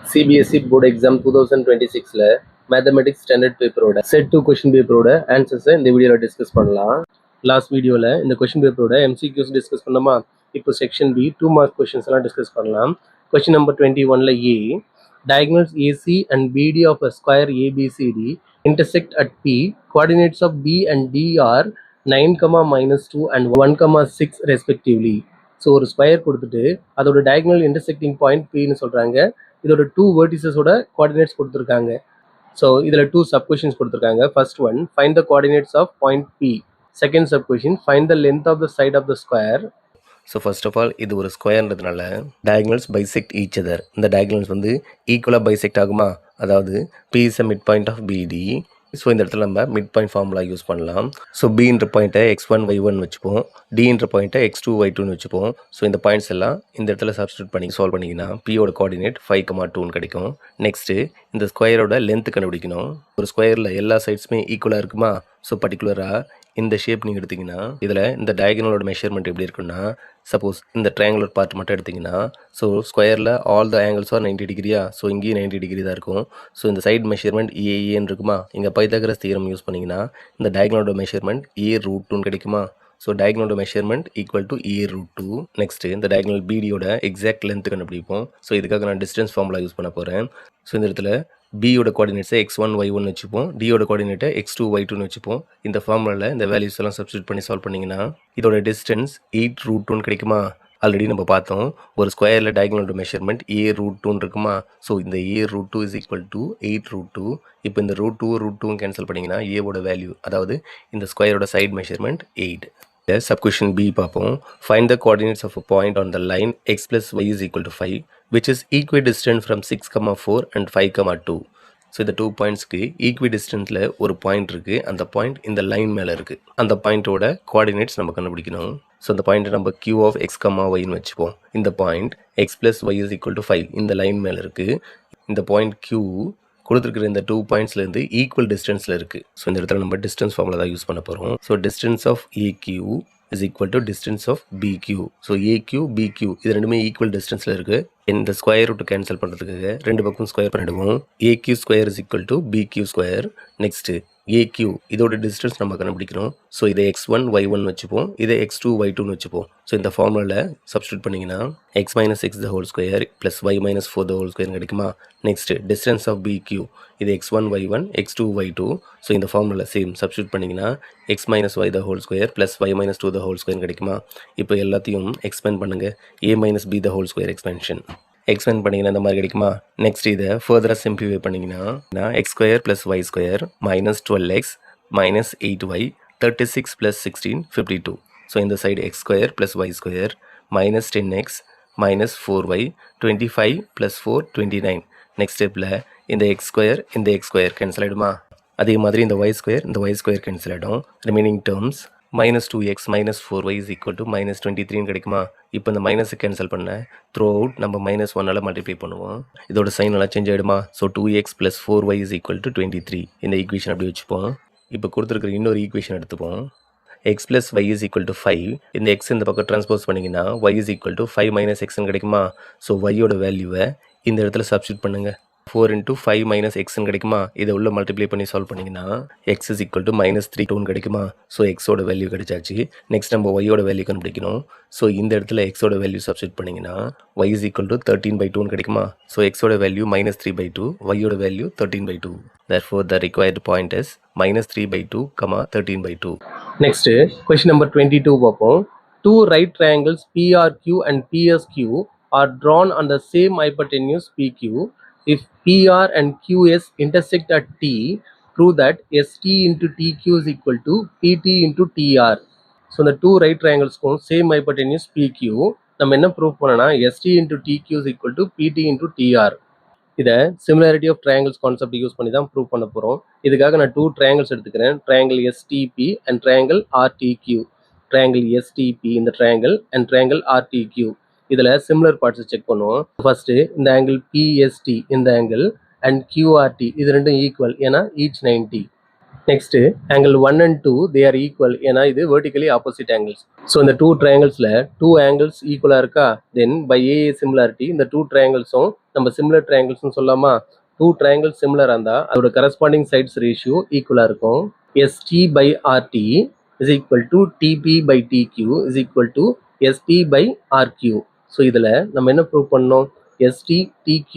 CBSE board exam 2026ல mathematics standard பேப்பரோட set 2 question பேப்பரோட ஆன்சர்ஸை இந்த வீடியோவில் டிஸ்கஸ் பண்ணலாம். லாஸ்ட் வீடியோவில் இந்த கொஸ்டின் பேப்பரோட MCQs டிஸ்கஸ் பண்ணோமா. இப்போ செக்ஷன் பி 2 மார்க் கொஸ்டின்ஸ் எல்லாம் டிஸ்கஸ் பண்ணலாம். கொஸ்டின் நம்பர் 21ல A diagonals AC and BD of a square ABCD intersect at P. Coordinates of B and D are 9, -2 and 1, 6 respectively. So ஒரு square கொடுத்துட்டு அதோட diagonal intersecting point பின்னு சொல்கிறாங்க. இதோட 2 வெர்டிசஸோட coordinates கொடுத்துருக்காங்க. So இதில் 2 சப் கொஷின்ஸ் கொடுத்துருக்காங்க. First one, find the coordinates of point P. Second sub question, find the length of the side of the square. So first of all இது ஒரு ஸ்கொயர்ன்றதுனால diagonals bisect each other. இந்த diagonals வந்து ஈக்குவலாக bisect ஆகுமா, அதாவது P is a mid point of PD. So இந்த இடத்துல நம்ம மிட் பாயிண்ட் ஃபார்முலா யூஸ் பண்ணலாம். ஸோ பின்ற பாயிண்ட்டை x1 y1 வச்சுப்போம், டின்ற பாயிண்ட்டை x2 y2ன்னு வச்சுப்போம். ஸோ இந்த பாயிண்ட்ஸ் எல்லாம் இந்த இடத்துல சப்ஸ்டியூட் பண்ணி சால்வ் பண்ணிங்கன்னா பியோட கோஆர்டினேட் 5,2ன்னு கிடைக்கும். நெக்ஸ்ட்டு இந்த ஸ்கொயரோட லென்த் கண்டுபிடிக்கணும். ஒரு ஸ்கொயரில் எல்லா சைட்ஸுமே ஈக்குவலாக இருக்குமா. ஸோ பர்டிகுலராக இந்த ஷேப் நீங்கள் எடுத்திங்கன்னா இதில் இந்த டயகனலோட மெஷர்மெண்ட் எப்படி இருக்குன்னா, சப்போஸ் இந்த ட்ரையாங்குலர் பார்ட் மட்டும் எடுத்திங்கன்னா, ஸோ ஸ்கொயரில் ஆல் த ஆங்கிள்ஸ் ஆர் 90 டிகிரியா. ஸோ இங்கேயும் 90 டிகிரி தான் இருக்கும். ஸோ இந்த சைட் மெஷர்மெண்ட் ஏஏன்னு இருக்குமா. இங்கே பைத்தாகரஸ் தியரம் யூஸ் பண்ணிங்கன்னா இந்த டயகனலோட மெஷர்மெண்ட் A√2 கிடைக்குமா. ஸோ டயகனலோட measurement equal to A√2. Next இந்த டயகனல் பிடியோட எக்ஸாக்ட் லென்த் கண்டுபிடிப்போம். ஸோ இதுக்காக நான் டிஸ்டன்ஸ் ஃபார்முலா யூஸ் பண்ண போகிறேன். ஸோ இந்த இடத்துல பியோட கோஆர்டினேட்ஸை x1 y1 வச்சுப்போம், டியோட கோஆர்டினேட்டை x2 y2ன்னு வச்சுப்போம். இந்த ஃபார்முலாவில் இந்த வேல்யூஸ் எல்லாம் சப்ஸ்டியூட் பண்ணி சால்வ் பண்ணிங்கன்னா இதோட டிஸ்டன்ஸ் 8√2 கிடைக்குமா. ஆல்ரெடி நம்ம பார்த்தோம், ஒரு ஸ்கொயரில் டயகனலோட மெஷர்மெண்ட் A√2 இருக்குமா. ஸோ இந்த A√2 இஸ் ஈக்குவல் டு 8√2. இப்போ இந்த √2 கேன்சல் பண்ணிங்கன்னா ஏவோட வேல்யூ, அதாவது இந்த ஸ்கொயரோட சைட் மெஷர்மெண்ட் 8. சப்கொஷன் பி பார்ப்போம். Find the coordinates of a point on the line x + y is equal to 5 which is equidistant from 6, 4 and 5, 2. So இந்த 2 பாயிண்ட்ஸ்க்கு ஈக்விடிஸ்டன்ட்டில் ஒரு பாயிண்ட் இருக்குது. அந்த பாயிண்ட் இந்த லைன் மேலே இருக்குது. அந்த பாயிண்ட்டோட கோஆர்டினேட்ஸ் நம்ம கண்டுபிடிக்கணும். ஸோ அந்த பாயிண்ட்டை நம்ம Q of x, yன்னு வச்சுப்போம். இந்த point x + y is equal to 5 இந்த லைன் மேலே இருக்குது. இந்த பாயிண்ட் Q கொடுத்துருக்கிற இந்த 2 பாயிண்ட்ஸ்லேருந்து ஈக்குவல் டிஸ்டன்ஸில் இருக்குது. ஸோ இந்த இடத்துல நம்ம டிஸ்டன்ஸ் ஃபார்முலா தான் யூஸ் பண்ண போகிறோம். So distance of AQ is equal to distance of BQ. So AQ, BQ இது ரெண்டுமே ஈக்குவல் டிஸ்டன்ஸில் இருக்குது. இந்த ஸ்கொயர் ரூட் கேன்சல் பண்ணுறதுக்காக ரெண்டு பக்கம் ஸ்கொயர் பண்ணிடுவோம். AQ square is equal to BQ square. Next AQ இதோட டிஸ்டன்ஸ் நம்ம கண்டுபிடிக்கணும். ஸோ இதை x1 y1 வச்சுப்போம், இதை x2 y2ன்னு வச்சுப்போம். ஸோ இந்த ஃபார்முலாவில் சப்ஸ்டியூட் பண்ணிங்கன்னா x - x the whole square plus y - 4 the whole square கிடைக்குமா. நெக்ஸ்ட்டு டிஸ்டன்ஸ் ஆஃப் BQ இது x1 y1 x2 y2. So இந்த ஃபார்முலா சேம் சப்ஸ்டியூட் பண்ணிங்கன்னா x - y the whole square plus y - 2 the whole square கிடைக்குமா. இப்போ எல்லாத்தையும் expand பண்ணுங்கள். a - b the whole square expansion expand பண்ணிங்கன்னா இந்த மாதிரி கிடைக்குமா. நெக்ஸ்ட் இதை ஃபர்தராக சிம்பிளிஃபை பண்ணிங்கன்னா x² + y² -12x -8y 36 + 16 52. So இந்த side x² + y² -10x -4y 25 + 4 29. Next ஸ்டெப்பில் இந்த x² இந்த x² கேன்சல் ஆகிடுமா. அதே மாதிரி இந்த y² கேன்சல் ஆகிடும். Remaining terms -2x -4y is equal to -23 கிடைக்குமா. இப்போ இந்த மைனஸை கேன்சல் பண்ண த்ரூ அவுட் நம்ம -1 மல்டிப்ளை பண்ணுவோம். இதோட சைன் எல்லாம் சேஞ்ச் ஆகிடுமா. So 2x + 4y is equal to 23. இந்த ஈக்குவேஷன் அப்படி வச்சுப்போம். இப்போ கொடுத்துருக்குற இன்னொரு ஈக்குவேஷன் எடுத்துப்போம். x + y is equal to 5. இந்த x இந்த பக்கம் ட்ரான்ஸ்போஸ் பண்ணிங்கன்னா y is equal to 5 - xன்னு கிடைக்குமா. ஸோ y-யோட வேல்யூவை இந்த இடத்துல சப்ஸ்டியூட் பண்ணுங்கள். 4 × 5 - xன்னு கிடைக்குமா. இதை உள்ள மல்டிப்ளை பண்ணி சால்வ் பண்ணிங்கன்னா x is equal to -3 கிடைக்குமா. ஸோ எக்ஸோட வேல்யூ கிடைச்சாச்சு. நெக்ஸ்ட் நம்ம ஒய்யோட வேல்யூ கண்டுபிடிக்கணும். ஸோ இந்த இடத்துல எக்ஸோட வேல்யூ சப்ஸ்டியூட் பண்ணிங்கன்னா y is equal to 13/2 கிடைக்குமா. ஸோ எக்ஸோட வேல்யூ -3/2, ஒய்யோட value 13/2. therefore the required point is -3/2, 13/2. Next question number 22 பார்ப்போம். 2 right triangles PRQ and PSQ are drawn on the same hypotenuse PQ. If PR and QS intersect at T, prove that ST into TQ is equal to PT into TR. So இந்த 2 right ட்ரையாங்கிள்ஸ்க்கும் same hypotenuse PQ. நம்ம என்ன prove பண்ணோம்னா ST into TQ is equal to PT into TR. இதை similarity of triangles concept use பண்ணி தான் prove பண்ண போகிறோம். இதுக்காக நான் 2 ட்ரையாங்கிள்ஸ் எடுத்துக்கிறேன். Triangle STP and triangle RTQ. Triangle STP இந்த ட்ரையாங்கிள் அண்ட் ட்ரையாங்கிள் RTQ. இதில் சிமிலர் பார்ட்ஸை செக் பண்ணுவோம். ஃபர்ஸ்ட்டு இந்த ஆங்கிள் PST இந்த ஆங்கிள் அண்ட் QRT இது ரெண்டும் ஈக்குவல், ஏன்னா each 90. Next angle 1 and 2 they are equal, ஏன்னா இது வெர்டிகலி ஆப்போசிட் ஆங்கிள்ஸ். ஸோ இந்த 2 ட்ரையாங்கிள்ஸில் 2 ஆங்கிள்ஸ் ஈக்குவலாக இருக்கா. தென் பை ஏஏ சிமிலாரிட்டி இந்த 2 ட்ரையாங்கிள்ஸும் நம்ம சிமிலர் ட்ரையாங்கிள்ஸ்னு சொல்லாமா? 2 triangles சிமிலராக இருந்தால் அதோட கரஸ்பாண்டிங் சைட்ஸ் ரேஷியோ ஈக்குவலாக இருக்கும். ST by RT is equal to TP by TQ is equal to ST by RQ. So இதில் நம்ம என்ன ப்ரூவ் பண்ணோம்? ST, TQ,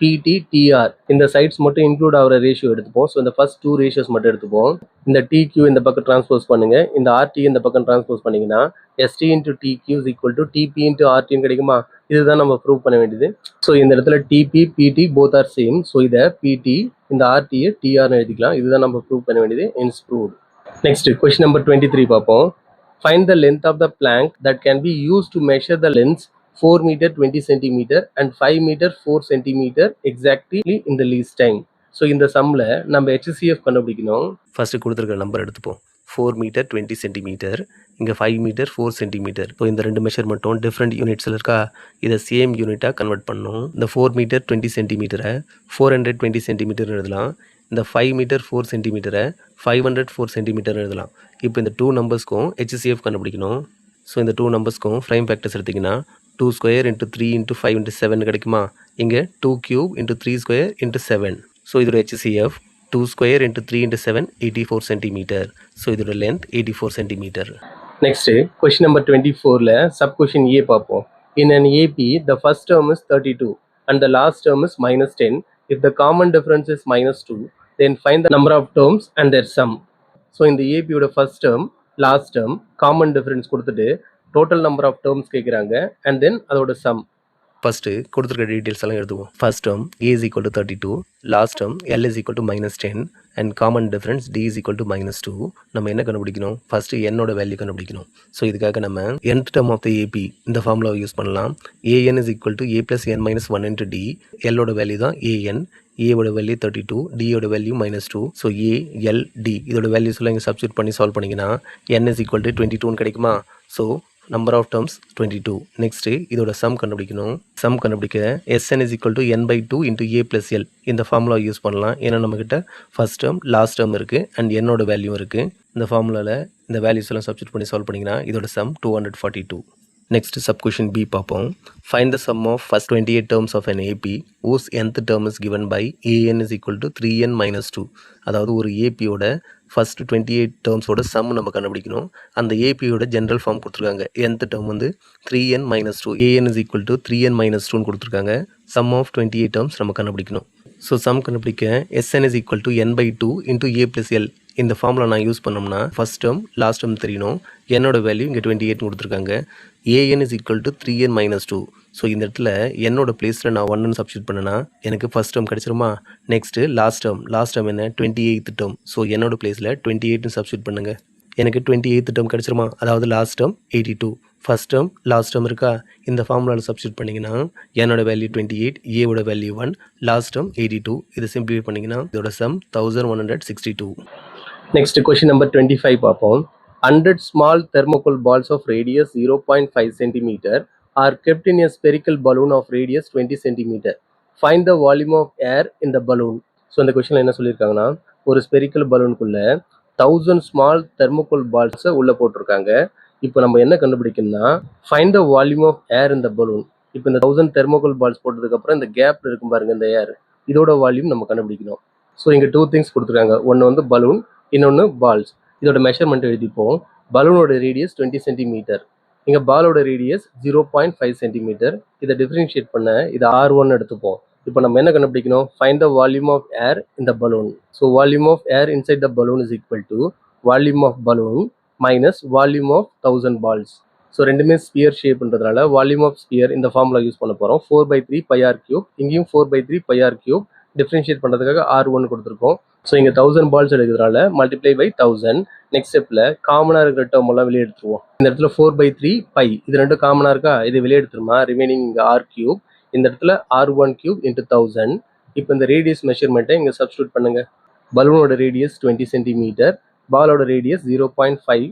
PT, TR இந்த சைட்ஸ் மட்டும் இன்க்ளூட் ஆகிற ரேஷியோ எடுத்துப்போம். ஸோ இந்த ஃபர்ஸ்ட் 2 ரேஷியோஸ் மட்டும் எடுத்துப்போம். இந்த TQ இந்த பக்கம் டிரான்ஸ்போஸ் பண்ணுங்க, இந்த RT இந்த பக்கம் டிரான்ஸ்போஸ் பண்ணீங்கன்னா ST into TQ is equal to TP into RT கிடைக்குமா? இதுதான் நம்ம ப்ரூவ் பண்ண வேண்டியது. ஸோ இந்த இடத்துல TP, PT both are same. So இதை PT இந்த RT TRன்னு எழுதிக்கலாம். இதுதான் நம்ம ப்ரூவ் பண்ண வேண்டியது. Hence proved. Next question number 23 பார்ப்போம். Find the length of the plank that can be used to measure the lengths 4 meter 20 centimeter and 5 meter 4 centimeter exactly in the least time. So இந்த சம்மில் நம்ம HCF கண்டுபிடிக்கணும். First கொடுத்துருக்க number எடுத்துப்போம். 4 metre 20 centimetre, இங்கே 5 metre 4 centimetre. So இந்த ரெண்டு மெஷர்மெண்ட்டும் different யூனிட்ஸில் இருக்கா, இதை சேம் யூனிட்டாக கன்வெர்ட் பண்ணணும். இந்த 4 மீட்டர் 20 சென்டிமீட்டரை 420 சென்டிமீட்டர் எழுதலாம். இந்த 5 மீட்டர் 4 சென்டிமீட்டரை 504 சென்டிமீட்டர் எழுதலாம். இப்போ இந்த 2 நம்பர்ஸ்க்கும் HCF கண்டுபிடிக்கணும். ஸோ இந்த 2 நம்பர்ஸ்க்கும் ப்ரைம் ஃபேக்டர்ஸ் எடுத்திங்கன்னா 2 ஸ்கொயர் இன்ட்டு 3 இன்ட்டு 5 இன்ட்டு 7 கிடைக்குமா? இங்கே 2 cube into 3 square into 7. So இதோட HCF 2 square into 3 into 7 84 centimetre. So இதோட length 84 centimetre. Next question number 24ல சப் கொஸ்டின் ஏ பார்ப்போம். In an AP the first term is 32 and the last term is -10. If the common difference is -2 then find the number of terms and their sum. So இந்த ஏபியோட first term, last term, common difference கொடுத்துட்டு total number of terms கேட்குறாங்க and then அதோட sum. First கொடுத்துருக்க details எல்லாம் எழுதுவோம். First term A is equal to 32, last term L is equal to -10 and common difference D is equal to -2. நம்ம என்ன கண்டுபிடிக்கணும்? First என்னோட வேல்யூ கண்டுபிடிக்கணும். ஸோ இதுக்காக நம்ம nth term of the AP இந்த ஃபார்முலாவை யூஸ் பண்ணலாம். AN is equal to A plus N minus 1 into D. Lோட value தான் AN, ஏவோட வேல்யூ 32, டியோட வேல்யூ -2. ஸோ ALD இதோட வேல்யூஸ் எல்லாம் இங்கே சப்ஸ்டியூட் பண்ணி சால்வ் பண்ணிங்கன்னா N is equal to 22 கிடைக்குமா? So number of terms 22. Next இதோட சம் கண்டுபிடிக்கணும். சம் கண்டுபிடிக்க SN is equal to N/2 into A plus L இந்த ஃபார்முலா யூஸ் பண்ணலாம். ஏன்னா நம்மக்கிட்ட ஃபர்ஸ்ட் டேர்ம் லாஸ்ட் டேர்ம் இருக்குது அண்ட் என்னோட வேல்யூ இருக்குது. இந்த ஃபார்முலாவில் இந்த வேல்யூஸ் எல்லாம் சப்ஸ்டியூட் பண்ணி சால்வ் பண்ணிங்கன்னா இதோட sum 242. Next sub question B பார்ப்போம். Find the sum of first 28 terms of an AP whose nth term is given by AN is equal to 3n minus 2. அதாவது ஒரு ஏபியோட ஃபர்ஸ்ட் 28 டேர்ம்ஸோட சம் நம்ம கண்டுபிடிக்கணும். அந்த ஏபியோட ஜென்ரல் ஃபார்ம் கொடுத்துருக்காங்க. nth term வந்து 3n minus 2, AN is equal to 3n minus 2 கொடுத்துருக்காங்க. Some of 28 terms நம்ம கண்டுபிடிக்கணும். ஸோ சம் கண்டுபிடிக்க SN is equal to N/2 into A plus L இந்த ஃபார்முலா நான் யூஸ் பண்ணோம்னா ஃபர்ஸ்ட் டேர்ம் லாஸ்ட் டேர்ம் தெரியணும். என்னோட வேல்யூ இங்கே 28 கொடுத்துருக்காங்க. AN is equal to 3n minus 2. So இந்த இடத்துல என்னோட பிளேஸில் நான் 1ன்னு சப்ஸ்டியூட் பண்ணேன்னா எனக்கு ஃபர்ஸ்ட் டேர்ம் கிடச்சிருமா? நெக்ஸ்ட்டு லாஸ்ட் டேர்ம் என்ன 28th டேர்ம். ஸோ என்னோட பிளேஸில் 28ன்னு சப்ஸ்டியூட் பண்ணுங்கள். எனக்கு 28th டேர்ம் கிடச்சிருமா? அதாவது last term 82, first term last term இருக்கா? இந்த ஃபார்முலாவில் சப்ஸ்டியூட் பண்ணிங்கன்னா என்னோட வேல்யூ 28, ஏவோட வேல்யூ 1, லாஸ்ட் டேர்ம் 82. இதை சிம்பிளிஃபை பண்ணிங்கன்னா இதோட சம் 1162. நெக்ஸ்ட் கொஸ்டின் நம்பர் 25 பார்ப்போம். 100 small thermocol balls of radius 0.5 cm are kept in a spherical balloon of radius 20 cm. Find the volume of air in the balloon. So இந்த கொஸ்டினில் என்ன சொல்லியிருக்காங்கன்னா, ஒரு spherical பலூனுக்குள்ள 1000 ஸ்மால் தெர்மோகோல் பால்ஸை உள்ளே போட்டிருக்காங்க. இப்போ நம்ம என்ன கண்டுபிடிக்கணும்னா, find the volume of air இந்த பலூன். இப்போ இந்த 1000 தெர்மோகோல் பால்ஸ் போட்டதுக்கப்புறம் இந்த கேப் இருக்கும் பாருங்க, இந்த ஏர், இதோட வால்யூம் நம்ம கண்டுபிடிக்கணும். ஸோ இங்கே 2 திங்ஸ் கொடுத்துருக்காங்க. ஒன்று வந்து பலூன், இன்னொன்று பால்ஸ். இதோட மெஷர்மெண்ட் எழுதிப்போம். பலூனோட ரேடியஸ் 20 சென்டிமீட்டர், இங்கே பாலோட ரேடியஸ் 0.5 சென்டிமீட்டர். இதை டிஃபரன்ஷியேட் பண்ண இதை R1 எடுத்துப்போம். இப்போ நம்ம என்ன கண்டுபிடிக்கணும்? Find the volume of air in the balloon. So volume of air inside the balloon is equal to volume of balloon minus volume of 1000 balls. So ரெண்டுமே ஸ்பியர் ஷேப்ன்றதுனால வால்யூம் ஆஃப் ஸ்பியர் இந்த formula use பண்ண போகிறோம். 4/3 πr3, இங்கேயும் 4/3 πr3 differentiate பண்ணுறதுக்காக R1 கொடுத்துருக்கோம். So இங்கே 1000 balls எடுக்கிறதுனால மல்டிப்ளை பை 1000. நெக்ஸ்ட் ஸ்டெப்பில் காமனாக இருக்கிற டேர்ம் எல்லாம் வெளியே எடுத்துருவோம். இந்த இடத்துல 4/3 π இது ரெண்டும் காமனாக இருக்கா, இது வெளியே எடுத்துருமா? ரிமைனிங் இங்கே R3, இந்த இடத்துல R1³ into 1000. இப்போ இந்த ரேடியஸ் மெஷர்மெண்ட்டை இங்கே சப்ஸ்டியூட் பண்ணுங்க. பலூனோட ரேடியஸ் 20 சென்டிமீட்டர், பாலோட ரேடியஸ் 0.5,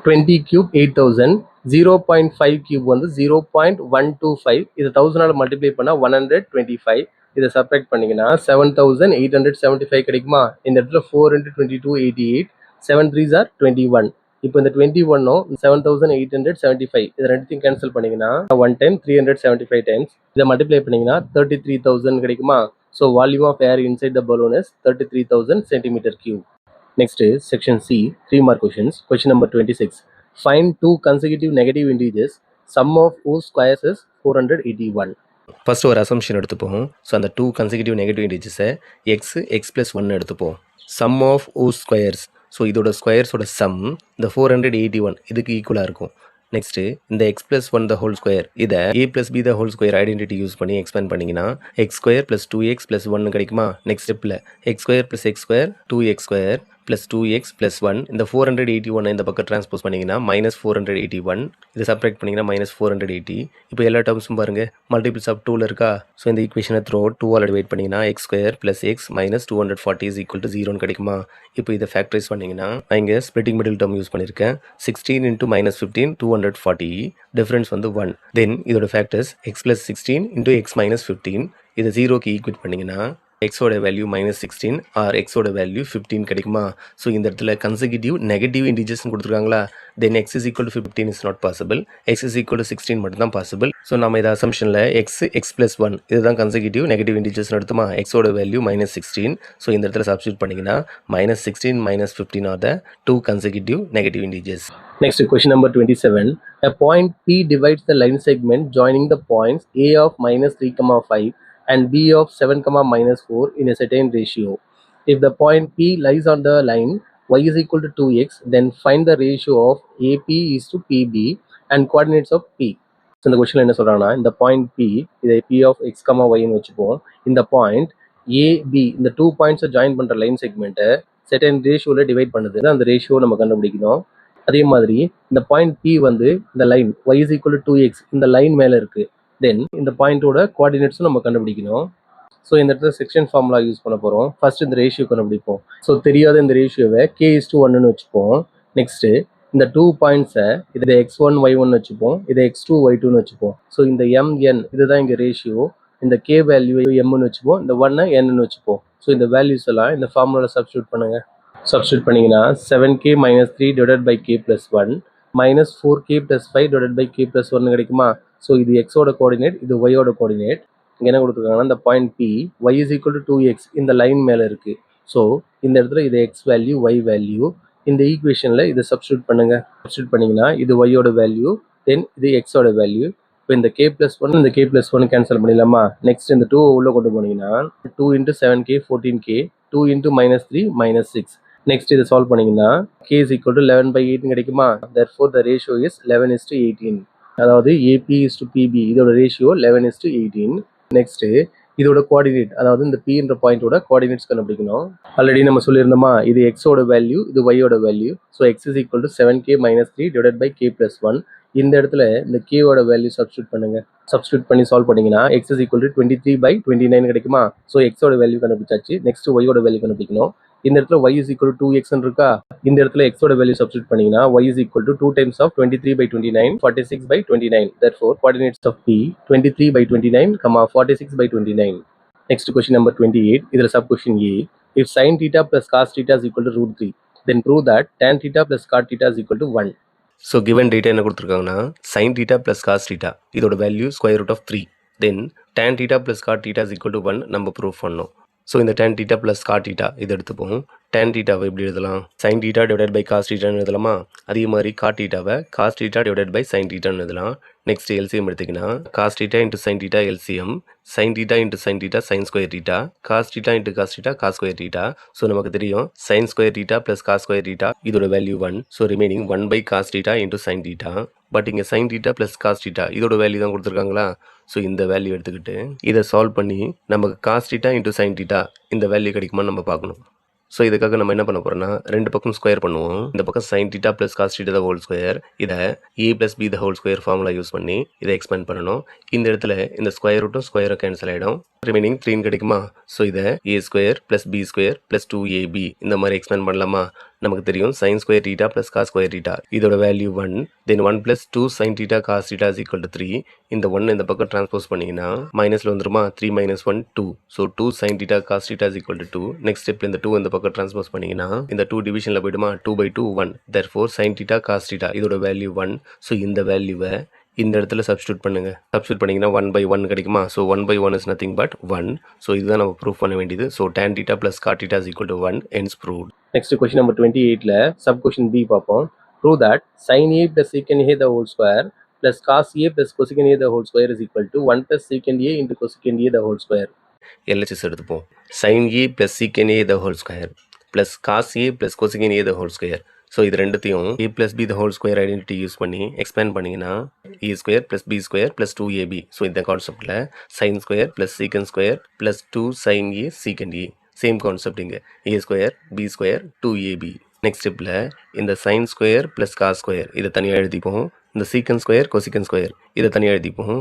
20³ 8000, 0.5³ வந்து 0.125. இது 1000ஆல் மல்டிப்ளை பண்ணால் 125. இதை சப்ராக்ட் பண்ணிங்கன்னா 7875 கிடைக்குமா? இந்த இடத்துல 4 × 22 88, 7 3s are 21. இப்போ இந்த 21 7875 இது ரெண்டுத்தையும் கேன்சல் பண்ணீங்கன்னா 1 டைம் 375 டைம்ஸ் இதை மல்டிப்ளை பண்ணீங்கன்னா 33,000 கிடைக்குமா? So volume of air inside the balloon is 33,000 centimeter cube. Next is section C, 3 mark questions. Question number 26. Find two consecutive negative integers, sum of whose squares is 481. First ஒரு assumption எடுத்துப்போம். So அந்த 2 consecutive negative இன்டிஜர்ஸை X plus 1 எடுத்துப்போம். Sum of ஓ squares, so இதோட ஸ்கொயர்ஸோட some இந்த 481 இதுக்கு ஈக்குவலாக இருக்கும். நெக்ஸ்ட்டு இந்த X plus 1 the whole square இதை A plus B the whole square identity use பண்ணி எக்ஸ்பேண்ட் பண்ணிங்கன்னா X square plus 2x plus 1 கிடைக்குமா? நெக்ஸ்ட் ஸ்டெப்பில் X square plus X square 2x square plus 2x plus 1 இந்த 481 இந்த பக்கம் transpose பண்ணிங்கன்னா minus 481 இதை சப்ராக்ட் பண்ணிங்கன்னா மைனஸ் 480. இப்போ எல்லா டேர்ம்ஸும் பாருங்கள் மல்டிபிள்ஸ் ஆஃப் 2ல் இருக்கா? ஸோ இந்த ஈக்குவேஷனை த்ரூ 2ஆல் டிவைட் பண்ணிங்கன்னா X square plus X minus 240 is equal to 0 கிடைக்குமா? இப்போ இதை ஃபேக்டரைஸ் பண்ணிங்கன்னா நான் இங்கே ஸ்ப்ளிட்டிங் மிடில் டேர்ம் யூஸ் பண்ணியிருக்கேன். 16 இன்ட்டு மைனஸ் 15 240 டிஃப்ரென்ஸ் வந்து 1. தென் இதோட factors X plus 16 into X minus 15 இதை 0க்கு ஈக்குவேட் பண்ணிங்கன்னா எக்ஸோட வேல்யூ மைனஸ் 16 ஆர் எக்ஸோட வேல்யூ 15 கிடைக்குமா? ஸோ இந்த இடத்துல கன்சிக்யூட்டிவ் நெகட்டிவ் இன்டிஜர்ஸ்னு கொடுத்துருக்காங்களா? Then X is equal to 15 is not possible. X is equal to 16 மட்டும் தான் பாசிபிள். ஸோ நம்ம இதை அசம்ஷனில் எக்ஸ் ப்ளஸ் 1 இதுதான் கன்சிக்யூட்டிவ் நெகட்டிவ் இன்டிஜர்ஸ்னு எடுத்துமா? எக்ஸோட வேல்யூ மைனஸ் 16. ஸோ இந்த இடத்துல சப்ஸ்டியூட் பண்ணிங்கன்னா minus 16 minus 15 R the 2 consecutive negative integers. Next, question number 27. A point P divides the line segment joining the points A of minus 3,5 and B of 7, minus 4 in a certain ratio. If the point P lies on the line y is equal to 2x, then find the ratio of AP is to PB and coordinates of P. So இந்த கொஸ்டின்ல என்ன சொல்றாங்கன்னா, இந்த point P இதை P of x, yன்னு வச்சுப்போம். இந்த point AB இந்த 2 பாயிண்ட்ஸை ஜாயின் பண்ற லைன் செக்மெண்ட்டை செர்டன் ரேஷியோவில் டிவைட் பண்ணுது. அந்த ரேஷியோ நம்ம கண்டுபிடிக்கணும். அதே மாதிரி இந்த பாயிண்ட் P வந்து இந்த line y is equal to 2x இந்த லைன் மேலே இருக்கு. தென் இந்த பாயிண்டோட கோஆர்டினேட்ஸும் நம்ம கண்டுபிடிக்கணும். ஸோ இந்த இடத்துல செக்ஷன் ஃபார்முலா யூஸ் பண்ண போகிறோம். ஃபர்ஸ்ட் இந்த ரேஷியோ கண்டுபிடிப்போம். ஸோ தெரியாத இந்த ரேஷியோவை k:1ன்னு வச்சுப்போம். நெக்ஸ்ட்டு இந்த 2 பாயிண்ட்ஸை இதை x1 y1 வச்சுப்போம், இதை x2 y2ன்னு வச்சுப்போம். ஸோ இந்த mn இதுதான் இங்கே ரேஷியோ. இந்த k வேல்யூ mன்னு வச்சுப்போம், இந்த 1 nன்னு வச்சுப்போம். ஸோ இந்த வேல்யூஸ் எல்லாம் இந்த ஃபார்முலாவில் சப்ஸ்டியூட் பண்ணுங்க. சப்ஸ்டியூட் பண்ணிங்கன்னா 7k minus 3 divided by k plus 1 minus 4k plus 5 divided by k plus 1 கிடைக்குமா? ஸோ இது எக்ஸோட கோஆர்டினேட், இது ஒய்யோட கோஆர்டினேட். இங்கே என்ன கொடுத்துருக்காங்கன்னா இந்த point P y is equal to 2x இந்த லைன் மேலே இருக்குது. ஸோ இந்த இடத்துல இது எக்ஸ் வேல்யூ ஒய் வேல்யூ. இந்த ஈக்குவேஷனில் இதை சப்ஸ்டியூட் பண்ணுங்க. சப்ஸ்டியூட் பண்ணிங்கன்னா இது ஒய்யோட வேல்யூ, தென் இது எக்ஸோட வேல்யூ. இப்போ இந்த k plus 1 இந்த k plus 1 கேன்சல் பண்ணிடலாமா? நெக்ஸ்ட் இந்த 2 உள்ளே கொண்டு போனீங்கன்னா 2 into 7k 14k 2 into minus 3 minus 6. Next இதை சால்வ் பண்ணிங்கன்னா k is equal to 11/8 கிடைக்குமா? therefore the ratio is 11:18. அதாவது AP is to PB இதோட ரேஷியோ 11:18. நெக்ஸ்ட் இதோட கோஆர்டினேட், அதாவது இந்த Pன்ற பாயிண்டோட கோஆர்டினேட்ஸ் கண்டுபிடிக்கணும். ஆல்ரெடி நம்ம சொல்லியிருந்தோமா, இது எக்ஸோட வேல்யூ, இது ஒய்யோட value. So X is equal to 7k minus 3 divided by k plus 1. இந்த இடத்துல இந்த கேவோட வேல்யூ சப்ஸ்டியூட் பண்ணுங்க. சப்ஸ்டியூட் பண்ணி சால்வ் பண்ணீங்கன்னா x is equal to 23/29 கிடைக்குமா? ஸோ எக்ஸோட வேல்யூ கண்டுபிடிச்சாச்சு. நெக்ஸ்ட் ஒய்யோட வேல்யூ கண்டுபிடிக்கணும். இந்த இடத்துல y is equal to 2x இருக்கா? இந்த இடத்துல x ஓட வேல்யூ சப்ஸ்டியூட் பண்ணீங்கன்னா y is equal to 2 times of 23/29 46/29. therefore coordinates of P 23/29, 46/29. Next question number 28. இதுல sub question A. If sin theta plus cos theta is equal to √3, then prove that tan theta plus cot theta is equal to 1. So given data என்ன கொடுத்துருக்காங்கன்னா sine theta plus cos theta இதோட value square root of 3. Then tan theta plus cot theta is equal to 1 நம்ம prove பண்ணோம். So இந்த tan theta plus cot theta இதை எடுத்துப்போம். Tan தீட்டாவை எப்படி எழுதலாம்? Sine theta divide by cos தீட்டான்னு எழுதலாமா? அதே மாதிரி காட் தீட்டாவை cos theta divide by sine தீட்டான்னு எழுதலாம். நெக்ஸ்ட் எல்சிஎம் எடுத்திங்கன்னா cos theta into sign theta LCM, sine theta into sign theta sine square theta, cos theta into cos theta cos square theta. So நமக்கு தெரியும் sine square theta plus cos square theta இதோட value 1. So remaining 1 by cos theta into sign theta. But இங்கே sine theta plus cos theta இதோட value தான் கொடுத்துருக்காங்களா? So இந்த value எடுத்துக்கிட்டு இதை சால்வ் பண்ணி நமக்கு cos theta into sign theta இந்த வேல்யூ கிடைக்குமான்னு நம்ம பார்க்கணும். ஸோ இதுக்காக நம்ம என்ன பண்ண போகிறோம்னா ரெண்டு பக்கம் ஸ்கொயர் பண்ணுவோம். இந்த பக்கம் sine theta plus cos theta the whole square, இதை a plus B the whole square formula use பண்ணி இதை எக்ஸ்பேண்ட் பண்ணணும். இந்த இடத்துல இந்த ஸ்கொயர் ரூட்டும் ஸ்கொயரும் கேன்சல் ஆகிடும். ரிமைனிங் 3 கிடைக்குமா? ஸோ இதை a square plus B square plus 2ab இந்த மாதிரி எக்ஸ்பேண்ட் பண்ணலாமா? நமக்கு தெரியும் sin square theta plus cos square theta இதோட value 1. Then 1 + 2 sin theta cos theta is equal to 3. இந்த 1 இந்த பக்கம் டிரான்ஸ்போஸ் பண்ணிங்கன்னா மைனஸில் வந்துருமா 3 - 1 2. So 2 sin theta cos theta is equal to 2. Next ஸ்டெப்பில் இந்த 2 இந்த பக்கம் டிரான்ஸ்போஸ் பண்ணிங்கன்னா இந்த 2 டிவிஷனில் போய்டுமா 2/2 1. therefore sin theta cos theta இதோட வேல்யூ 1. ஸோ இந்த வேல்யூவை இந்த இடத்துல சப்ஸ்டியூட் பண்ணுங்க. சப்ஸ்டியூட் பண்ணிங்கன்னா 1/1 கிடைக்குமா. So 1/1 is nothing but 1. So இதுதான் நம்ம ப்ரூஃப் பண்ண வேண்டியது. So tan theta plus cot theta is equal to 1. hence proved. Next question number 28ல சப் கொஸ்டின் பி பார்ப்போம். Prove that sin a plus secant a the whole square plus cos a plus cosecant a the whole square is equal to 1 plus secant a into cosecant a the whole square. LHS எடுத்துப்போம். sin a plus secant a the whole square plus cos a plus cosecant a the whole square. So இது ரெண்டுத்தையும் a plus b the whole square identity use பண்ணி expand பண்ணிங்கன்னா a square plus b square plus 2ab. So இந்த கான்செப்டில் sin square plus secant square plus 2 sin a secant a. Same concept இங்கே a square b square 2ab. Next ஸ்டெப்பில் இந்த sin square plus cos square இதை தனியாக எழுதிப்போம். இந்த secant square கொசிகன் square இதை தனியாக எழுதிப்போம்.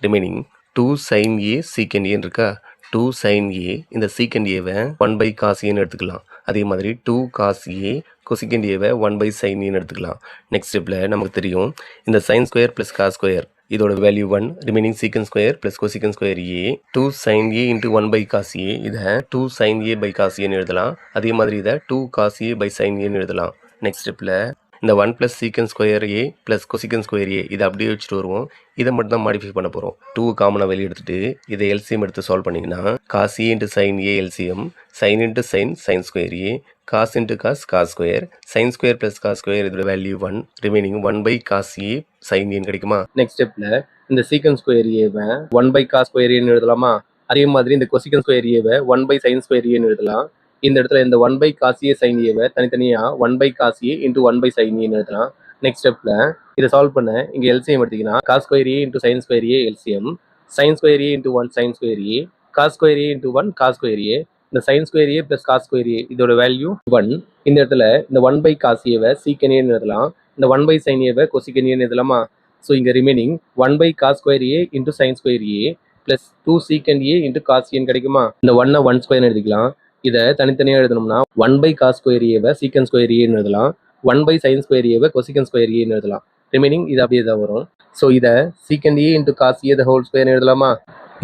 Remaining 2 sin a secant a இருக்கா. 2 sin a இந்த secant a-வை 1/cos a-ன்னு எடுத்துக்கலாம். அதே மாதிரி 2 cos a cosecant a-வை 1/sin a-ன்னு எடுத்துக்கலாம். நெக்ஸ்ட் ஸ்டெப்பில் நமக்கு தெரியும் இந்த sin square plus cos square இதோட value 1. Remaining secant square plus cosecant square a 2 sin a into 1/cos a. இதை 2 sin a/cos a-ன்னு எழுதலாம். அதே மாதிரி இதை 2 cos a/sin a-ன்னு எழுதலாம். நெக்ஸ்ட் ஸ்டெப்பில் இந்த 1 + secant square a plus cosecant square a இதை அப்படியே வச்சுட்டு வருவோம். இதை மட்டும் தான் மாடிஃபை பண்ண போகிறோம். 2 காமனாக வெளியே எடுத்துட்டு இதை எல்சிஎம் எடுத்து சால்வ் பண்ணிங்கன்னா cos a into sin a LCM sin into sin square a cos into cos square sin square plus cos square இதோட value 1. Remaining 1/cos a sin a கிடைக்குமா. நெக்ஸ்ட் ஸ்டெப்பில் இந்த secant ஸ்கொயர் a-வை 1/cos square a-ன்னு எழுதலாமா. அதே மாதிரி இந்த cosecant ஸ்கொயர் a-வை 1/sin ஸ்கொயர் a-ன்னு எழுதலாம். இந்த இடத்துல இந்த 1/cos a sin a-வை தனித்தனியாக 1/cos a into 1/sin a-ன்னு எழுதலாம். நெக்ஸ்ட் ஸ்டெப்பில் இதை சால்வ் பண்ண இங்கே எல்சிஎம் எடுத்திங்கன்னா cos square a into sin square a LCM sin square a into 1 sin square a cos square a into 1 cos square a இந்த sin square a plus cos square a இதோட value 1. இந்த இடத்துல இந்த 1/cos a-வை secant a-ன்னு எழுதலாம். இந்த 1/sin a-வை cosecant a-ன்னு எழுதலாமா. So இங்கே remaining 1/cos square a into sin square a plus 2 secant a into cos a-ன்னு கிடைக்குமா. இந்த 1-ஐ 1 ஸ்கொயர்னு எழுதிக்கலாம். இதை தனித்தனியாக எழுதணும்னா 1/cos ஸ்கொயர் a-வை secant ஸ்கொயர் a-ன்னு எழுதலாம். 1/sin ஸ்கொயர் a-வை cosecant ஸ்கொயர் a-ன்னு எழுதலாம். ரிமைனிங் இது அப்படியே தான் வரும். ஸோ இதை secant a into cos a the whole square எழுதலாமா.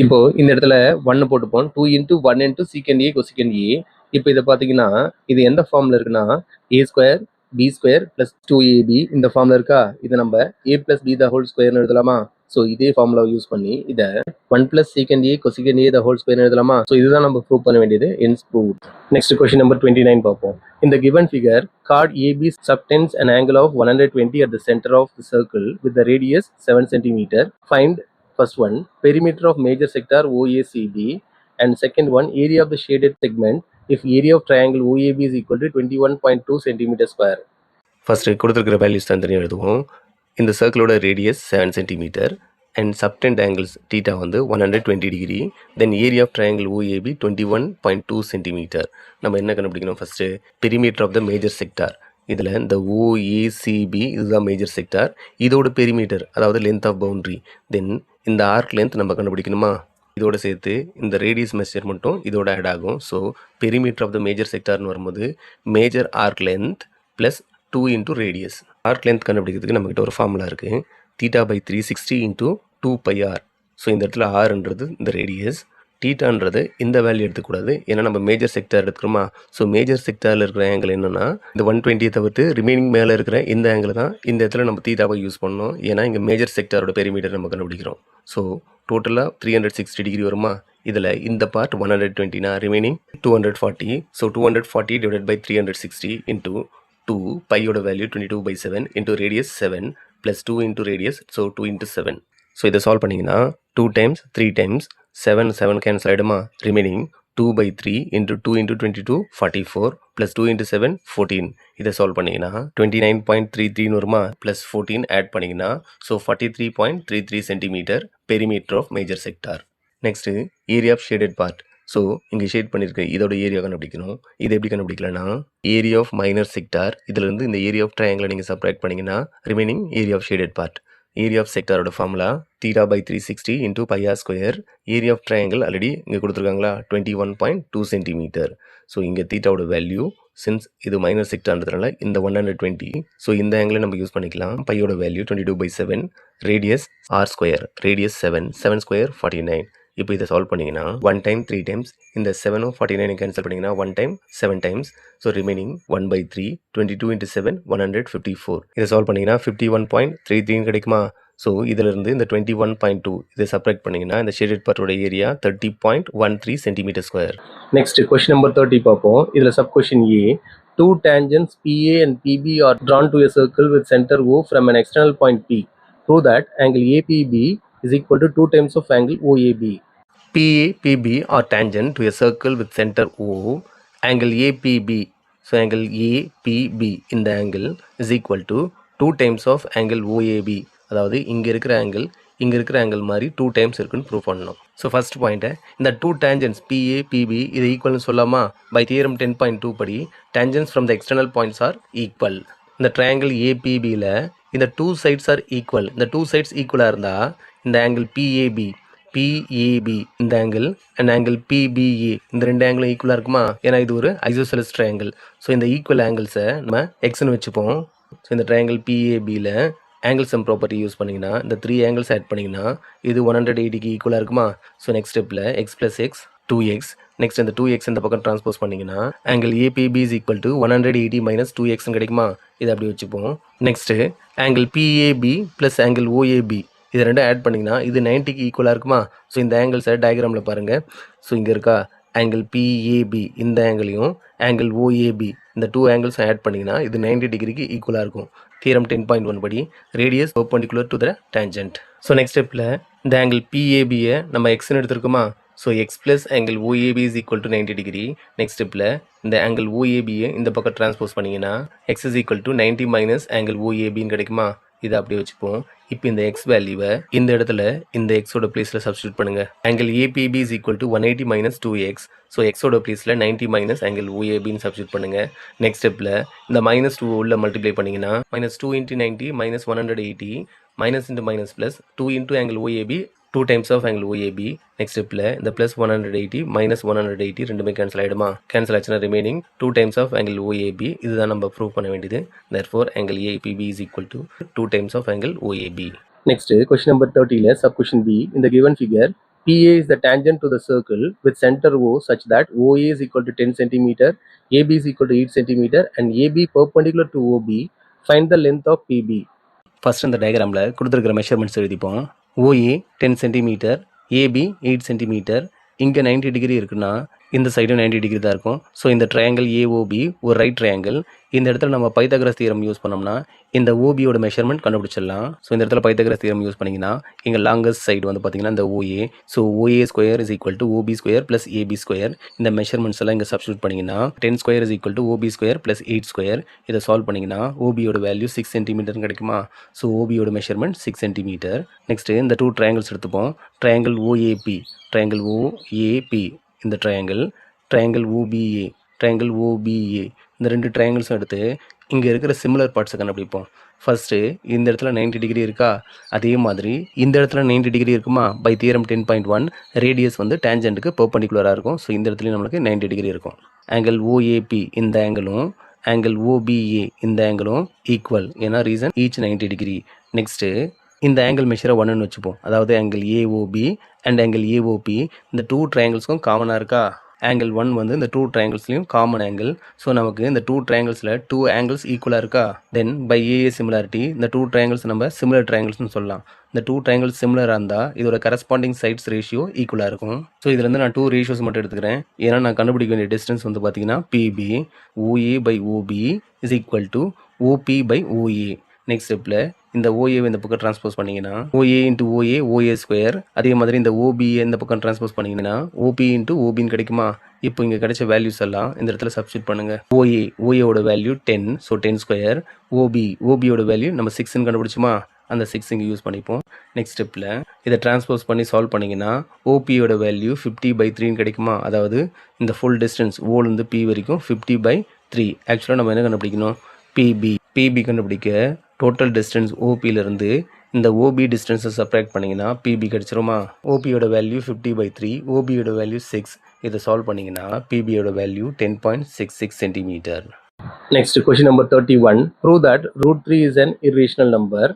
இப்போ இந்த இடத்துல 1 போட்டுப்போம். 2 into 1 into secant a cosecant a. இப்போ இதை பார்த்தீங்கன்னா இது எந்த ஃபார்மில் இருக்குன்னா a square b square plus 2ab இந்த ஃபார்மில் இருக்கா. இதை நம்ம a ப்ளஸ் b the whole squareன்னு எழுதலாமா. ஸோ இதே ஃபார்முலா யூஸ் பண்ணி இதை 1 + secant a cosecant a the whole square எழுதலாமா. ஸோ இதுதான் நம்ம ப்ரூவ் பண்ண வேண்டியது. hence proved. Next question number 29 பார்ப்போம். In the given figure, chord AB subtends an angle of 120 at the center of the circle with the radius 7 cm. Find first one perimeter of major sector OACB and second one area of the shaded segment if area of triangle OAB is equal to 21.2 cm square. First கொடுத்துருக்கிற values தான் தனியாக எழுதுவோம். இந்த சர்க்கிளோட radius 7 cm and subtend angles theta வந்து 120 degree. Then area of triangle OAB 21.2 cm. நம்ம என்ன கண்டுபிடிக்கணும் first perimeter of the major sector. இதில் இந்த OACB இதுதான் மேஜர் செக்டார். இதோட பெரிமீட்டர் அதாவது லென்த் ஆஃப் பவுண்ட்ரி. தென் இந்த ஆர்க் லென்த் நம்ம கண்டுபிடிக்கணுமா. இதோட சேர்த்து இந்த ரேடியஸ் மெஷர்மெண்ட்டும் இதோட ஆட் ஆகும். So perimeter of the major செக்டார்னு வரும்போது major arc length plus 2 into radius. Arc length கண்டுபிடிக்கிறதுக்கு நம்மகிட்ட ஒரு ஃபார்முலா இருக்குது. θ/360 into 2πr. ஸோ இந்த இடத்துல ஆர்ன்றது இந்த ரேடியஸ், தீட்டான்றது இந்த வேல்யூ எடுத்துக்கூடாது, ஏன்னா நம்ம மேஜர் செக்டார் எடுத்துக்கிறோமா. ஸோ மேஜர் செக்டாரில் இருக்கிற ஆங்கிள் என்னென்னா இந்த 120 தவிர்த்து ரிமைனிங் மேலே இருக்கிற இந்த ஆங்கிள் தான் இந்த இடத்துல நம்ம தீட்டாவை யூஸ் பண்ணோம். ஏன்னா இங்கே மேஜர் செக்டாரோட பெரிமீட்டர் நம்ம கண்டுபிடிக்கிறோம். ஸோ டோட்டலாக 360 டிகிரி வருமா. இதில் இந்த பார்ட் 120னா remaining 240. So 240 divided by 360 into 2 பையோட value 22/7 into radius 7 plus 2 into radius, so 2 into 7. So இதை சால்வ் பண்ணிங்கன்னா 2 times 3 times 7 கேன்சல் ஆகிடுமா. Remaining 2/3 into 2 into 22 44 plus 2 into 7 14. இதை சால்வ் பண்ணிங்கன்னா 29.33 வருமா. ப்ளஸ் 14 ஆட் பண்ணிங்கன்னா so 43.33 centimetre perimeter of major sector. Next area of shaded part. So இங்கே shade பண்ணியிருக்க இதோட ஏரியா கண்டுபிடிக்கணும். இது எப்படி கண்டுபிடிக்கலன்னா ஏரியா ஆஃப் மைனர் செக்டார், இதிலிருந்து இந்த ஏரியா ஆஃப் ட்ரையாங்கிளை நீங்கள் சப்ராக்ட் பண்ணிங்கன்னா remaining area of shaded part. Area of செக்டாரோட formula theta by 360 into pi R square. Area of triangle already இங்கே கொடுத்துருக்காங்களா 21.2 சென்டிமீட்டர். ஸோ இங்கே தீட்டாவோட வேல்யூ சின்ஸ் இது மைனர் செக்டார்ன்றதுனால இந்த 120. ஸோ இந்த ஆங்கிளை நம்ம யூஸ் பண்ணிக்கலாம். பையோட value 22/7, radius R square, radius 7 square 49. இப்போ இதை சால்வ் பண்ணிங்கன்னா 1 டைம் 3 டைம்ஸ் இந்த 7 49 கேன்சல் பண்ணிங்கன்னா 1 time 7 times. So remaining 1/3, 22 into 7 154. இதை சால்வ் பண்ணிங்கன்னா 51.33 கிடைக்குமா? ஸோ இதிலிருந்து இந்த 21.2 இதை செப்பரேட் பண்ணிங்கன்னா இந்த ஷேடட் பார்ட்டோட area 30.13 centimetre square. Next, question number 30 பார்ப்போம். இதில் sub question A. Two tangents PA and PB are drawn to a circle with center O from an external point P. Prove that angle APB is equal to 2 times of angle OAB. PA, PB are tangent to a circle with center O. Angle APB, so angle APB இந்த angle is equal to 2 times of angle OAB. அதாவது இங்கே இருக்கிற angle மாதிரி 2 times இருக்குன்னு prove பண்ணணும். So first பாயிண்ட்டை இந்த 2 tangents PA, PB இது ஈக்குவல்னு சொல்லாமா? பை தியரம் 10.2 படி tangents from the external points are equal. இந்த ட்ரையாங்கிள் APBயில் இந்த 2 sides are equal. இந்த 2 sides ஈக்குவலாக இருந்தால் இந்த ஆங்கிள் PAB இந்த ஆங்கிள் அண்ட் ஆங்கிள் PBA இந்த ரெண்டு ஆங்கிளும் ஈக்குவலாக இருக்குமா? ஏன்னா இது ஒரு ஐசோசெலஸ் ட்ரையாங்கிள். ஸோ இந்த ஈக்குவல் ஆங்கிள்ஸை நம்ம எக்ஸ்னு வச்சுப்போம். ஸோ இந்த ட்ரையாங்கிள் PABயில் ஆங்கிள் சம் ப்ராப்பர்ட்டி யூஸ் பண்ணிங்கன்னா இந்த 3 ஆங்கிள்ஸ் ஆட் பண்ணிங்கன்னா இது 180க்கு ஈக்குவலாக இருக்குமா? ஸோ நெக்ஸ்ட் ஸ்டெப்பில் x plus x 2x. Next இந்த 2x இந்த பக்கம் ட்ரான்ஸ்போஸ் பண்ணிங்கன்னா angle APB is equal to 180 minus 2xன்னு கிடைக்குமா? இதை அப்படி வச்சுப்போம். Next angle PAB plus angle OAB இது ரெண்டும் ஆட் பண்ணிங்கன்னா இது 90க்கு ஈக்குவலாக இருக்குமா? ஸோ இந்த ஆங்கிள்ஸை டயக்ராமில் பாருங்கள். ஸோ இங்கே இருக்கா ஆங்கிள் PAB இந்த ஆங்கிளையும் ஆங்கிள் OAB இந்த 2 ஆங்கிள்ஸும் ஆட் பண்ணிங்கன்னா இது 90 டிகிரிக்கு ஈக்குவலாக இருக்கும். தியரம் 10.1 படி radius perpendicular to the tangent. So next ஸ்டெப்பில் இந்த ஆங்கிள் PABயை நம்ம எக்ஸ்னு எடுத்துருக்குமா? So x plus angle OAB is equal to 90 degree. Next ஸ்டெப்பில் இந்த ஆங்கிள் OABயை இந்த பக்கம் ட்ரான்ஸ்போஸ் பண்ணிங்கன்னா x is equal to 90 minus angle OABன்னு கிடைக்குமா? இதை அப்படியே வச்சுப்போம். இப்போ இந்த எக்ஸ் வேல்யூவை இந்த இடத்துல இந்த எக்ஸோட பிளேஸில் சப்ஸ்டியூட் பண்ணுங்கள். Angle APB is equal to 180 minus 2x. So எக்ஸோட பிளேஸில் 90 மைனஸ் ஆங்கிள் OABன்னு சப்ஸ்டியூட் பண்ணுங்கள். நெக்ஸ்ட் ஸ்டெப்பில் இந்த மைனஸ் 2 உள்ள மல்டிப்ளை பண்ணிங்கன்னா minus 2 into 90 minus 180 minus into minus plus 2 into angle OAB 2 times of angle OAB. Next ஸ்டெப்பில் இந்த ப்ளஸ் 180 மைனஸ் 180 ரெண்டுமே கேன்சல் ஆகிடுமா? கேன்சல் ஆச்சுன்னா remaining 2 times of angle OAB. இதுதான் நம்ம ப்ரூவ் பண்ண வேண்டியது. therefore angle APB is equal to 2 times of angle OAB. Next, question number 30 sub question B. In the given figure, PA is the tangent to the circle with center O such that OA is equal to 10 cm, AB is equal to 8 cm, and AB perpendicular to OB. Find the length of PB. First இந்த டயக்ராமில் கொடுத்துருக்கிற measurements எழுதிப்போம். OA 10 centimetre, AB 8 centimetre. இங்கே 90 degree இருக்குன்னா இந்த சைடும் 90 degree தான் இருக்கும். ஸோ இந்த ட்ரையாங்கிள் AOB ஒரு ரைட் ட்ரையாங்கிள். இந்த இடத்துல நம்ம பைத்தாகரஸ் தியரம் யூஸ் பண்ணோம்னா இந்த OBயோட மெஷர்மெண்ட் கண்டுபிடிச்சிடலாம். ஸோ இந்த இடத்துல பைத்தாகரஸ் தியரம் யூஸ் பண்ணிங்கன்னா இங்கே லாங்கஸ்ட் சைடு வந்து பார்த்தீங்கன்னா இந்த OA. So OA square is equal to OB square plus AB square. இந்த மெஷர்மெண்ட்ஸ் எல்லாம் இங்கே சப்ஸ்டியூட் பண்ணிங்கன்னா 10 square is equal to OB square plus 8 square. இதை சால்வ் பண்ணிங்கன்னா OBயோட வேல்யூ 6 சென்டிமீட்டர்னு கிடைக்குமா? ஸோ OBயோட மெஷர்மெண்ட் 6 சென்டிமீட்டர். நெக்ஸ்ட்டு இந்த 2 ட்ரையாங்கிள்ஸ் எடுத்துப்போம். ட்ரையாங்கிள் OAP, ட்ரையாங்கிள் OAP இந்த ட்ரையாங்கிள் OBA இந்த 2 ட்ரையாங்கிள்ஸும் எடுத்து இங்கே இருக்கிற சிமிலர் பார்ட்ஸை கண்டுபிடிப்போம். ஃபர்ஸ்ட்டு இந்த இடத்துல 90 டிகிரி இருக்கா? அதே மாதிரி இந்த இடத்துல 90 டிகிரி இருக்குமா? பை தியரம் 10.1 ரேடியஸ் வந்து டேஞ்சன்ட்டுக்கு பெர்பெண்டிகுலராக இருக்கும். ஸோ இந்த இடத்துலையும் நம்மளுக்கு 90 டிகிரி இருக்கும். ஆங்கிள் OAP இந்த ஆங்கிளும் ஆங்கிள் OBA இந்த ஆங்கிளும் ஈக்குவல். ஏன்னா ரீசன் ஈச் 90 டிகிரி. நெக்ஸ்ட்டு இந்த ஆங்கிள் மெஷரை 1ன்னு வச்சுப்போம். அதாவது angle AOB and angle AOP இந்த 2 ட்ரையாங்கிள்ஸ்க்கும் காமனாக இருக்கா? ஆங்கிள் 1 வந்து இந்த 2 ட்ரையாங்கிள்ஸ்லையும் காமன் ஆங்கிள். ஸோ நமக்கு இந்த 2 ட்ரையாங்கிள்ஸில் 2 ஆங்கிள்ஸ் ஈக்குவலாக இருக்கா? தென் பை AA சிமிலாரிட்டி இந்த 2 ட்ரையாங்கிள்ஸ் நம்ம சிமிலர் ட்ரையாங்கிள்ஸ்னு சொல்லலாம். இந்த 2 ட்ரையாங்கிள்ஸ் சிமிலராக இருந்தால் இதோட கரஸ்பாண்டிங் சைட்ஸ் ரேஷியோ ஈக்குவலாக இருக்கும். ஸோ இதுலேருந்து நான் 2 ரேஷியோஸ் மட்டும் எடுத்துக்கிறேன். ஏன்னா நான் கண்டுபிடிக்க வேண்டிய டிஸ்டன்ஸ் வந்து பார்த்தீங்கன்னா PB OA by OB is equal to OP by OA. Next ஸ்டெப்பில் இந்த OAவை இந்த பக்கம் ட்ரான்ஸ்போஸ் பண்ணிங்கன்னா OA into OA OA square. அதே மாதிரி இந்த OBA இந்த பக்கம் ட்ரான்ஸ்போஸ் பண்ணிங்கன்னா OP into OBன்னு கிடைக்குமா? இப்போ இங்கே கிடைச்ச வேல்யூஸ் எல்லாம் இந்த இடத்துல சப்ஸ்டியூட் பண்ணுங்கள். OAவோட வேல்யூ 10, ஸோ 10 ஸ்கொயர். OBயோட வேல்யூ நம்ம 6ன்னு கண்டுபிடிச்சுமா? அந்த 6 இங்கே யூஸ் பண்ணிப்போம். நெக்ஸ்ட் ஸ்டெப்பில் இதை ட்ரான்ஸ்போஸ் பண்ணி சால்வ் பண்ணிங்கன்னா OPயோட வேல்யூ 50/3ன்னு கிடைக்குமா? அதாவது இந்த ஃபுல் டிஸ்டன்ஸ் ஓலேருந்து P வரைக்கும் 50/3. ஆக்சுவலாக நம்ம என்ன கண்டுபிடிக்கணும்? PB கண்டுபிடிக்க டோட்டல் டிஸ்டன்ஸ் OPயிலிருந்து இந்த ஓபி டிஸ்டன்ஸை செப்பரேட் பண்ணிங்கன்னா பிபி கிடச்சிருமா? ஓபியோட வேல்யூ 50/3, ஓபியோட வேல்யூ 6. இதை சால்வ் பண்ணிங்கன்னா பிபியோட value 10.66 centimetre. Next, question number 31. Prove that root 3 is an irrational number.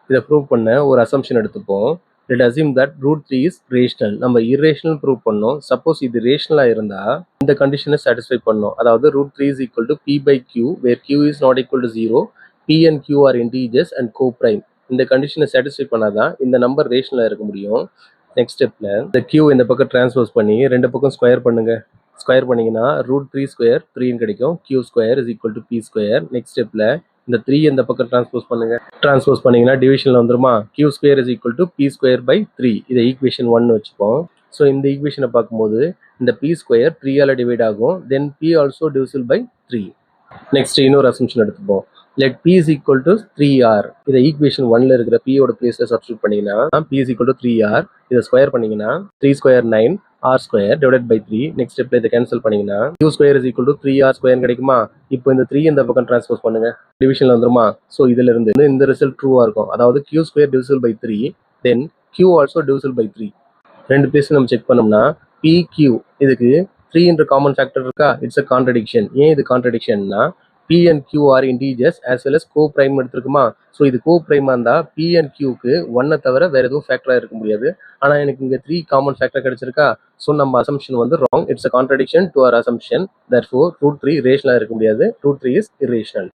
இதை ப்ரூவ் பண்ண ஒரு அசம்ஷன் எடுத்துப்போம். Let us assume that root 3 is rational. நம்ம irrational ப்ரூவ் பண்ணோம். சப்போஸ் இது ரேஷனலாக இருந்தால் இந்த கண்டிஷனை சாட்டிஸ்ஃபை பண்ணோம். அதாவது root 3 is equal to p by q, where q is not equal to 0, p and q are integers and co-prime. இந்த கண்டிஷனை சாட்டிஸ்ஃபை பண்ணாதான் இந்த நம்பர் ரேஷனலாக இருக்க முடியும். நெக்ஸ்ட் ஸ்டெப்பில் இந்த q இந்த பக்கம் டிரான்ஸ்போஸ் பண்ணி ரெண்டு பக்கம் ஸ்கொயர் பண்ணுங்க. ஸ்கொயர் பண்ணிங்கன்னா root 3 ஸ்கொயர் 3ன்னு கிடைக்கும். q square is equal to p square. Next ஸ்டெப்பில் இந்த 3 இந்த பக்கம் டிரான்ஸ்போஸ் பண்ணுங்க. டிரான்ஸ்போஸ் பண்ணீங்கன்னா டிவிஷனில் வந்துருமா? q square is equal to p square by 3. இதை ஈக்குவேஷன் 1 வச்சுப்போம். ஸோ இந்த ஈக்குவேஷனை பார்க்கும்போது இந்த p ஸ்கொயர் 3ஆல் டிவைட் ஆகும். Then p also divisible by 3. Next இன்னொரு அசம்ஷன் எடுத்துப்போம். let p is equal to 3r. இதை ஈக்குவேஷன் 1ல இருக்கிற p ஓட பிளேஸ்ல சப்ஸ்டிட்யூட் பண்ணீங்கன்னா p is equal to 3r. இதை ஸ்கொயர் பண்ணீங்கன்னா 3 square 9 r square divided by 3. Next ஸ்டெப்ல இதை கேன்சல் பண்ணீங்கன்னா q square is equal to 3r square கிடைக்குமா? இப்போ இந்த 3 இந்த பக்கம் டிரான்ஸ்போஸ் பண்ணுங்க. டிவிஷன்ல வந்துருமா? ஸோ இதுல இருந்து இந்த ரிசல்ட் ட்ரூவா இருக்கும். அதாவது q square divisible by 3, then q also divisible by 3. ரெண்டு பிளேஸ் நம்ம செக் பண்ணோம்னா pq இதுக்கு 3 என்ற காமன் ஃபேக்டர் இருக்கா? It's a contradiction. ஏன் இது கான்ட்ரடிக்ஷன்னா p and q are integers as well as co-prime எடுத்துருக்குமா? ஸோ இது co-prime இருந்தால் p and qக்கு 1 தவிர வேற எதுவும் ஃபேக்டராக இருக்க முடியாது. ஆனால் எனக்கு இங்கே 3 காமன் ஃபேக்டர் கிடைச்சிருக்கா? ஸோ நம்ம அசம்ஷன் வந்து wrong. It's a contradiction to our assumption. therefore root 3 ரேஷனலாக இருக்க முடியாது. root 3 is irrational.